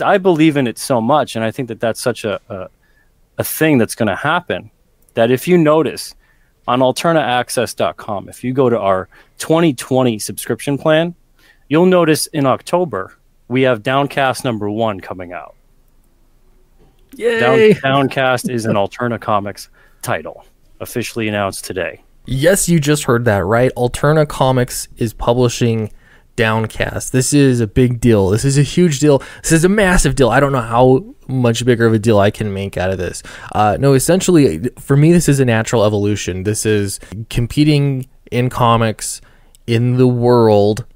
I believe in it so much, and I think that that's such a thing that's going to happen, that if you notice on alternaaccess.com, if you go to our 2020 subscription plan, you'll notice in October we have Downcast #1 coming out. Yay! Downcast is an Alterna Comics title, officially announced today. Yes, you just heard that right. Alterna Comics is publishing Downcast. This is a big deal. This is a huge deal. This is a massive deal. I don't know how much bigger of a deal I can make out of this. No, essentially, for me, this is a natural evolution. This is competing in comics in the world.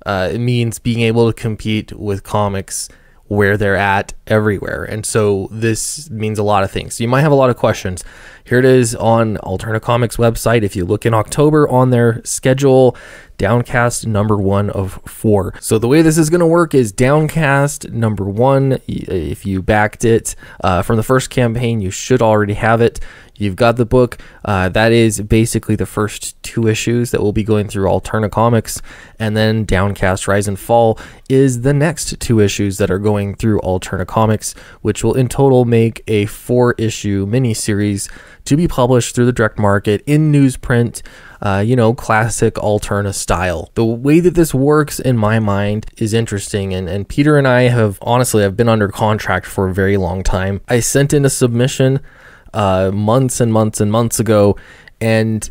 It means being able to compete with comics where they're at everywhere. And so this means a lot of things. So you might have a lot of questions. Here it is on Alterna Comics website. If you look in October on their schedule, Downcast #1 of 4. So the way this is going to work is Downcast #1. If you backed it from the first campaign, you should already have it. You've got the book. That is basically the first 2 issues that will be going through Alterna Comics. And then Downcast Rise and Fall is the next 2 issues that are going through Alterna Comics, which will in total make a 4-issue miniseries to be published through the direct market in newsprint, classic Alterna style. The way that this works in my mind is interesting, and Peter and I have been under contract for a very long time. I sent in a submission months and months and months ago, and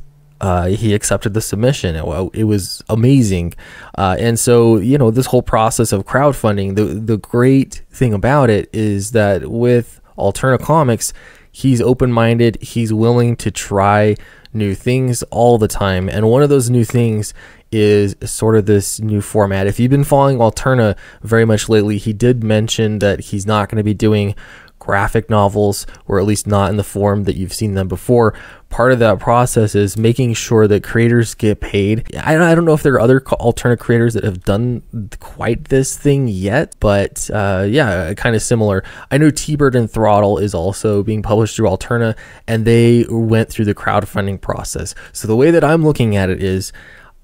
he accepted the submission. It was amazing. And so, this whole process of crowdfunding, the great thing about it is that with Alterna Comics, he's open-minded. He's willing to try new things all the time. And one of those new things is sort of this new format. If you've been following Alterna very much lately, he did mention that he's not going to be doing graphic novels, or at least not in the form that you've seen them before. Part of that process is making sure that creators get paid. I don't know if there are other Alterna creators that have done quite this thing yet, but kind of similar. I know T-Bird and Throttle is also being published through Alterna, and they went through the crowdfunding process. So the way that I'm looking at it is,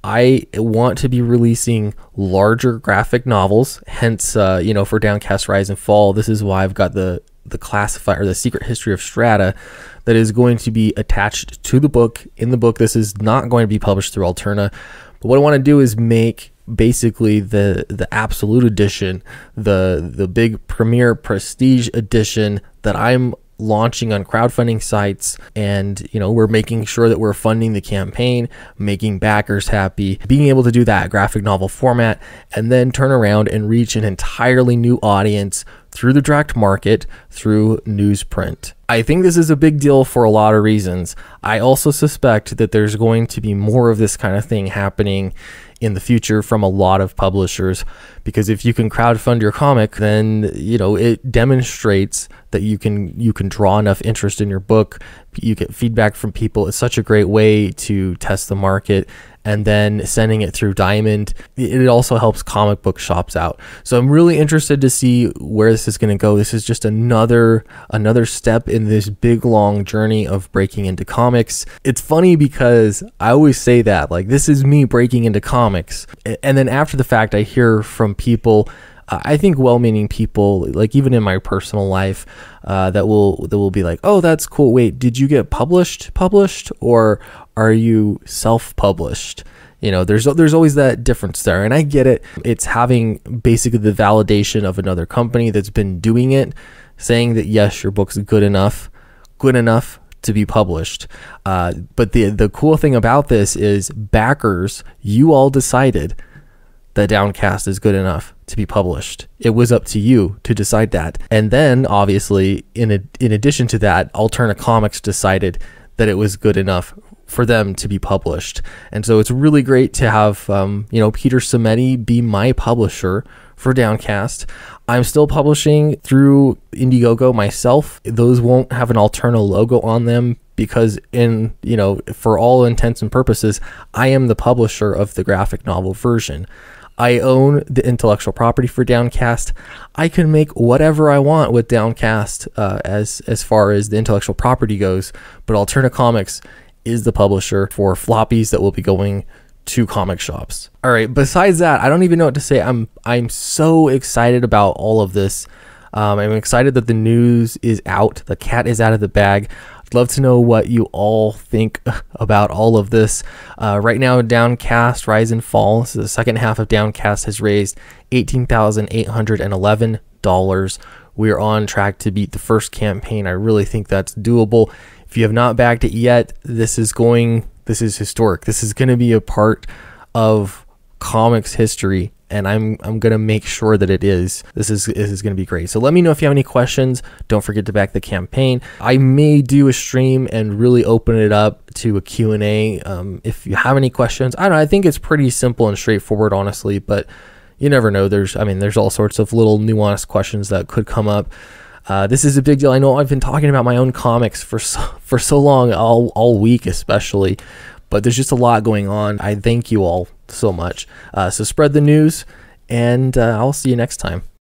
I want to be releasing larger graphic novels, hence, for Downcast Rise and Fall. This is why I've got the classifier, the Secret History of Strata, that is going to be attached to the book. In the book, this is not going to be published through Alterna, but what I want to do is make basically the absolute edition, the big premier prestige edition that I'm launching on crowdfunding sites. And we're making sure that we're funding the campaign, making backers happy, being able to do that graphic novel format, and then turn around and reach an entirely new audience through the direct market, through newsprint. I think this is a big deal for a lot of reasons. I also suspect that there's going to be more of this kind of thing happening in the future from a lot of publishers, because if you can crowdfund your comic, then it demonstrates that you can draw enough interest in your book. You get feedback from people. It's such a great way to test the market, and then sending it through Diamond, it also helps comic book shops out. So I'm really interested to see where this is going to go. This is just another step in this big long journey of breaking into comics. It's funny because I always say that, like, this is me breaking into comics, and then after the fact I hear from people, I think well-meaning people, like even in my personal life, that will be like, oh, that's cool. Wait, did you get published, or are you self-published? There's always that difference there, and I get it. It's having basically the validation of another company that's been doing it, saying that yes, your book's good enough to be published. But the cool thing about this is, backers, you all decided that Downcast is good enough to be published. It was up to you to decide that. And then obviously, in addition to that, Alterna Comics decided that it was good enough for them to be published. And so it's really great to have Peter Cimetti be my publisher for Downcast. I'm still publishing through Indiegogo myself. Those won't have an Alterna logo on them, because for all intents and purposes, I am the publisher of the graphic novel version. I own the intellectual property for Downcast. I can make whatever I want with Downcast as far as the intellectual property goes, but Alterna Comics is the publisher for floppies that will be going to comic shops. All right, besides that, I don't even know what to say. I'm so excited about all of this. I'm excited that the news is out. The cat is out of the bag. I'd love to know what you all think about all of this. Right now, Downcast Rise and Fall, so the second half of Downcast, has raised $18,811. We're on track to beat the first campaign. I really think that's doable. If you have not backed it yet, this is historic. This is going to be a part of comics history, and I'm going to make sure that it is. This is going to be great. So let me know if you have any questions. Don't forget to back the campaign. I may do a stream and really open it up to a Q&A. If you have any questions, I don't know. I think it's pretty simple and straightforward, honestly, but you never know. There's all sorts of little nuanced questions that could come up. This is a big deal. I know I've been talking about my own comics for so long, all week especially, but there's just a lot going on. I thank you all so much. So spread the news, and I'll see you next time.